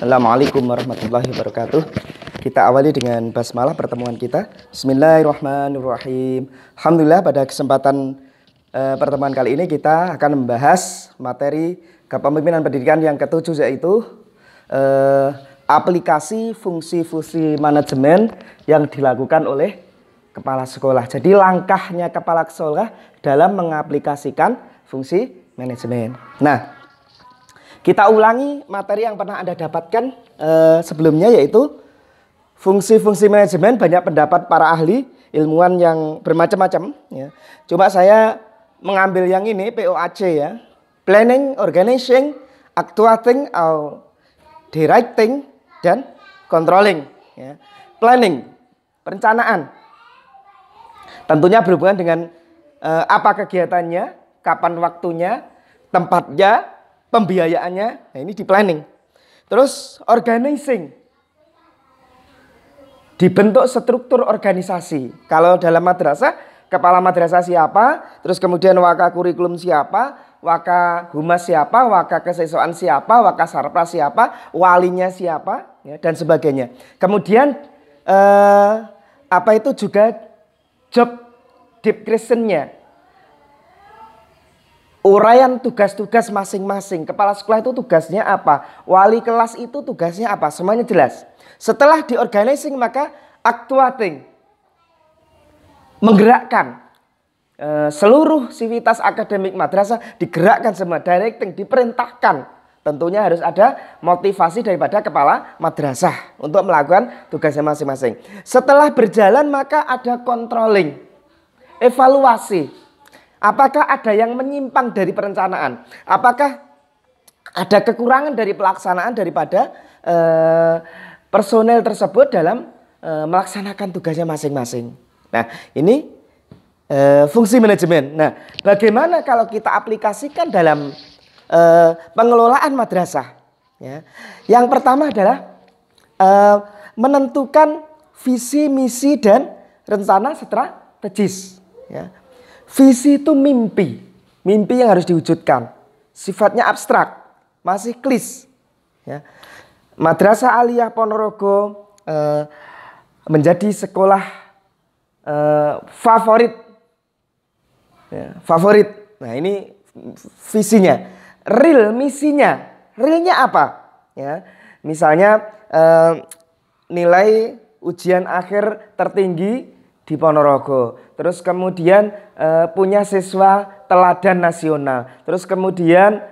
Assalamualaikum warahmatullahi wabarakatuh. Kita awali dengan basmalah pertemuan kita. Bismillahirrahmanirrahim. Alhamdulillah pada kesempatan pertemuan kali ini kita akan membahas materi kepemimpinan pendidikan yang ketujuh, yaitu aplikasi fungsi-fungsi manajemen yang dilakukan oleh kepala sekolah. Jadi langkahnya kepala sekolah dalam mengaplikasikan fungsi manajemen. Nah, kita ulangi materi yang pernah Anda dapatkan sebelumnya, yaitu fungsi-fungsi manajemen. Banyak pendapat para ahli ilmuwan yang bermacam-macam ya. Cuma saya mengambil yang ini, POAC ya. Planning, Organizing, Actuating, Directing, dan Controlling ya. Planning, perencanaan. Tentunya berhubungan dengan apa kegiatannya, kapan waktunya, tempatnya, pembiayaannya. Nah, ini di planning. Terus organizing, dibentuk struktur organisasi. Kalau dalam madrasah, kepala madrasah siapa, terus kemudian waka kurikulum siapa, waka humas siapa, waka kesiswaan siapa, waka sarpras siapa, walinya siapa ya, dan sebagainya. Kemudian apa itu juga job description-nya, uraian tugas-tugas masing-masing. Kepala sekolah itu tugasnya apa? Wali kelas itu tugasnya apa? Semuanya jelas. Setelah di-organizing, maka actuating, menggerakkan seluruh sivitas akademik madrasah, digerakkan semua. Directing, diperintahkan. Tentunya harus ada motivasi daripada kepala madrasah untuk melakukan tugasnya masing-masing. Setelah berjalan, maka ada controlling, evaluasi. Apakah ada yang menyimpang dari perencanaan? Apakah ada kekurangan dari pelaksanaan daripada personel tersebut dalam melaksanakan tugasnya masing-masing? Nah, ini fungsi manajemen. Nah, bagaimana kalau kita aplikasikan dalam pengelolaan madrasah? Ya. Yang pertama adalah menentukan visi, misi, dan rencana strategis. Ya. Visi itu mimpi yang harus diwujudkan. Sifatnya abstrak, masih klis. Ya. Madrasah Aliyah Ponorogo menjadi sekolah favorit. Ya, favorit. Nah, ini visinya. Real misinya, realnya apa? Ya. Misalnya nilai ujian akhir tertinggi di Ponorogo. Terus kemudian punya siswa teladan nasional. Terus kemudian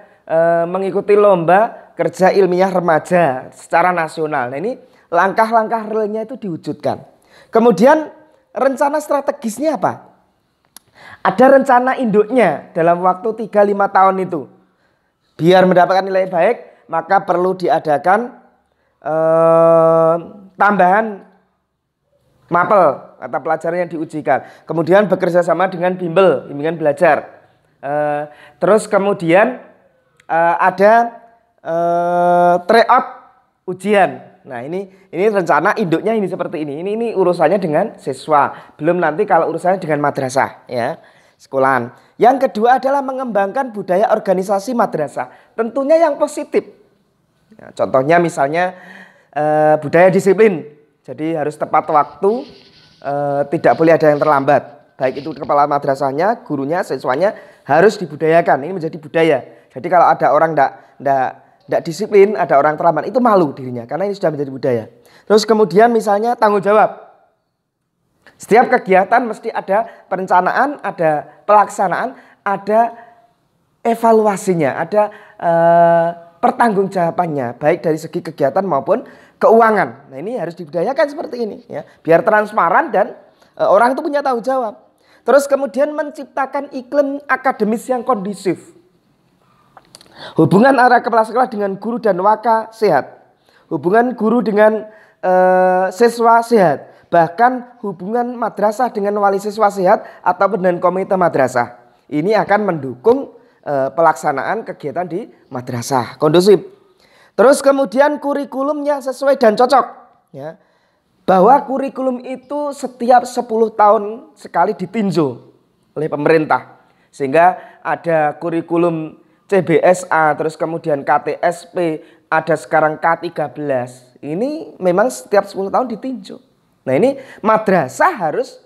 mengikuti lomba kerja ilmiah remaja secara nasional. Nah, ini langkah-langkah realnya itu diwujudkan. Kemudian rencana strategisnya apa? Ada rencana induknya dalam waktu 3-5 tahun itu. Biar mendapatkan nilai baik, maka perlu diadakan tambahan mapel atau pelajaran yang diujikan. Kemudian bekerja sama dengan bimbingan belajar. Terus kemudian ada tryout ujian. Nah, ini rencana induknya ini seperti ini. Ini urusannya dengan siswa. Belum nanti kalau urusannya dengan madrasah ya, sekolahan. Yang kedua adalah mengembangkan budaya organisasi madrasah. Tentunya yang positif. Ya, contohnya misalnya budaya disiplin. Jadi harus tepat waktu, tidak boleh ada yang terlambat. Baik itu kepala madrasahnya, gurunya, siswanya harus dibudayakan. Ini menjadi budaya. Jadi kalau ada orang tidak disiplin, ada orang terlambat, itu malu dirinya. Karena ini sudah menjadi budaya. Terus kemudian misalnya tanggung jawab. Setiap kegiatan mesti ada perencanaan, ada pelaksanaan, ada evaluasinya, ada pertanggungjawabannya. Baik dari segi kegiatan maupun keuangan. Nah, ini harus dibudayakan seperti ini ya, biar transparan dan orang itu punya tanggung jawab. Terus kemudian menciptakan iklim akademis yang kondusif. Hubungan antara kepala sekolah dengan guru dan waka sehat. Hubungan guru dengan siswa sehat. Bahkan hubungan madrasah dengan wali siswa sehat ataupun dengan komite madrasah. Ini akan mendukung pelaksanaan kegiatan di madrasah kondusif. Terus kemudian kurikulumnya sesuai dan cocok ya. Bahwa kurikulum itu setiap 10 tahun sekali ditinjau oleh pemerintah. Sehingga ada kurikulum CBSA, terus kemudian KTSP, ada sekarang K13. Ini memang setiap 10 tahun ditinjau. Nah ini madrasah harus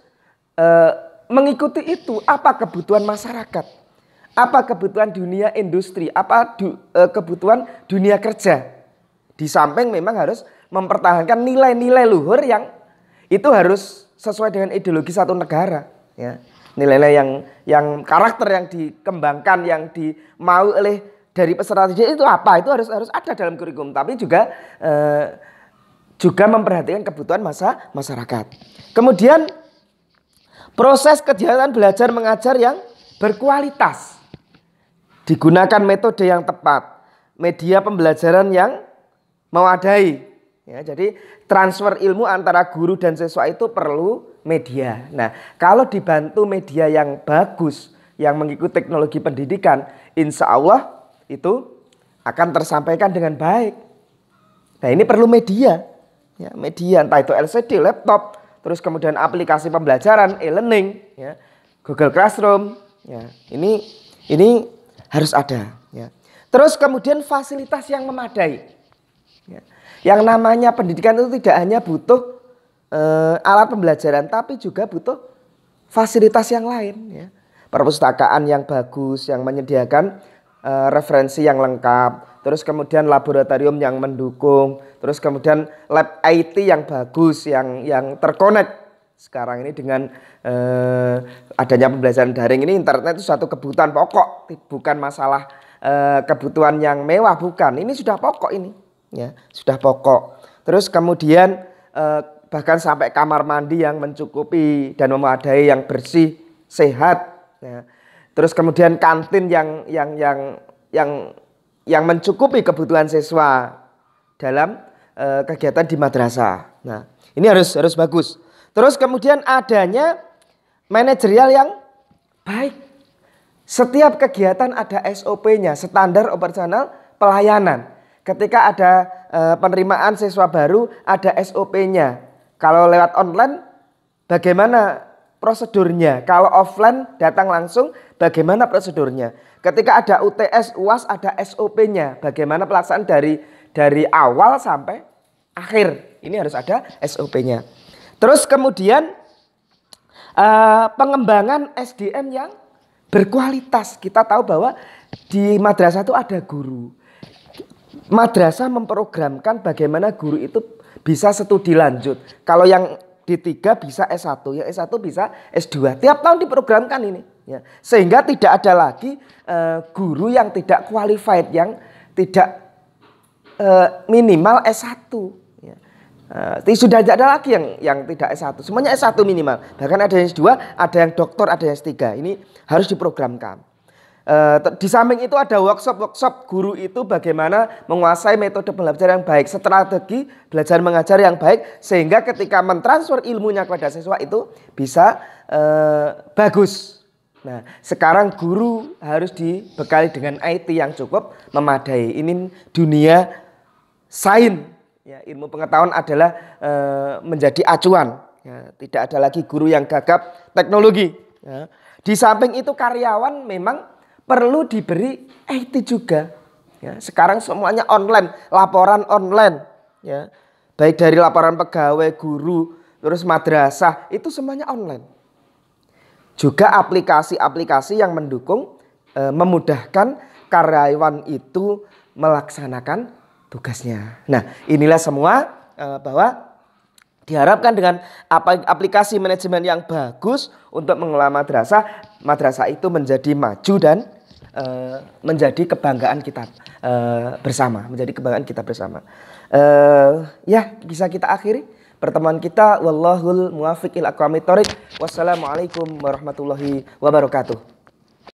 mengikuti itu. Apa kebutuhan masyarakat? Apa kebutuhan dunia industri? Apa kebutuhan dunia kerja? Di samping memang harus mempertahankan nilai-nilai luhur yang itu harus sesuai dengan ideologi satu negara. Ya. Nilai-nilai yang karakter yang dikembangkan, yang dimau oleh dari peserta didik itu apa? Itu harus ada dalam kurikulum. Tapi juga memperhatikan kebutuhan masyarakat. Kemudian proses kegiatan belajar mengajar yang berkualitas. Digunakan metode yang tepat. Media pembelajaran yang memadai. Ya, jadi transfer ilmu antara guru dan siswa itu perlu media. Nah, kalau dibantu media yang bagus, yang mengikuti teknologi pendidikan, insya Allah itu akan tersampaikan dengan baik. Nah, ini perlu media. Ya, media entah itu LCD, laptop, terus kemudian aplikasi pembelajaran, e-learning, ya, Google Classroom. Ya, ini harus ada. Ya. Terus kemudian fasilitas yang memadai. Ya. Yang namanya pendidikan itu tidak hanya butuh alat pembelajaran, tapi juga butuh fasilitas yang lain. Ya. Perpustakaan yang bagus, yang menyediakan referensi yang lengkap, terus kemudian laboratorium yang mendukung, terus kemudian lab IT yang bagus, yang terkonek. Sekarang ini dengan adanya pembelajaran daring ini, internet itu suatu kebutuhan pokok, bukan masalah kebutuhan yang mewah, bukan. Ini sudah pokok ini. Ya, sudah pokok. Terus kemudian bahkan sampai kamar mandi yang mencukupi dan memadai, yang bersih, sehat. Ya. Terus kemudian kantin yang mencukupi kebutuhan siswa dalam kegiatan di madrasah. Nah, ini harus bagus. Terus kemudian adanya manajerial yang baik. Setiap kegiatan ada SOP-nya, standar operasional pelayanan. Ketika ada penerimaan siswa baru, ada SOP-nya. Kalau lewat online, bagaimana prosedurnya? Kalau offline datang langsung, bagaimana prosedurnya? Ketika ada UTS, UAS, ada SOP-nya. Bagaimana pelaksanaan dari awal sampai akhir. Ini harus ada SOP-nya. Terus kemudian pengembangan SDM yang berkualitas. Kita tahu bahwa di madrasah itu ada guru. Madrasah memprogramkan bagaimana guru itu bisa studi lanjut. Kalau yang D3 bisa S1, yang S1 bisa S2. Tiap tahun diprogramkan ini. Ya. Sehingga tidak ada lagi guru yang tidak qualified, yang tidak minimal S1. Ya. Sudah tidak ada lagi yang tidak S1. Semuanya S1 minimal. Bahkan ada yang S2, ada yang doktor, ada yang S3. Ini harus diprogramkan. Di samping itu ada workshop guru itu bagaimana menguasai metode belajar yang baik, strategi belajar mengajar yang baik, sehingga ketika mentransfer ilmunya kepada siswa itu bisa bagus. Nah, sekarang guru harus dibekali dengan IT yang cukup memadai. Ini dunia sains, ya, ilmu pengetahuan adalah menjadi acuan. Ya, tidak ada lagi guru yang gagap teknologi. Ya. Di samping itu karyawan memang perlu diberi IT juga. Ya, sekarang semuanya online, laporan online. Ya, baik dari laporan pegawai, guru, terus madrasah, itu semuanya online. Juga aplikasi-aplikasi yang mendukung, memudahkan karyawan itu melaksanakan tugasnya. Nah, inilah semua bahwa diharapkan dengan aplikasi manajemen yang bagus untuk mengelola madrasah itu menjadi maju dan menjadi kebanggaan kita bersama, ya, bisa kita akhiri pertemuan kita. Wallahul muwaffiq ila aqwamit thoriq. Wassalamualaikum warahmatullahi wabarakatuh.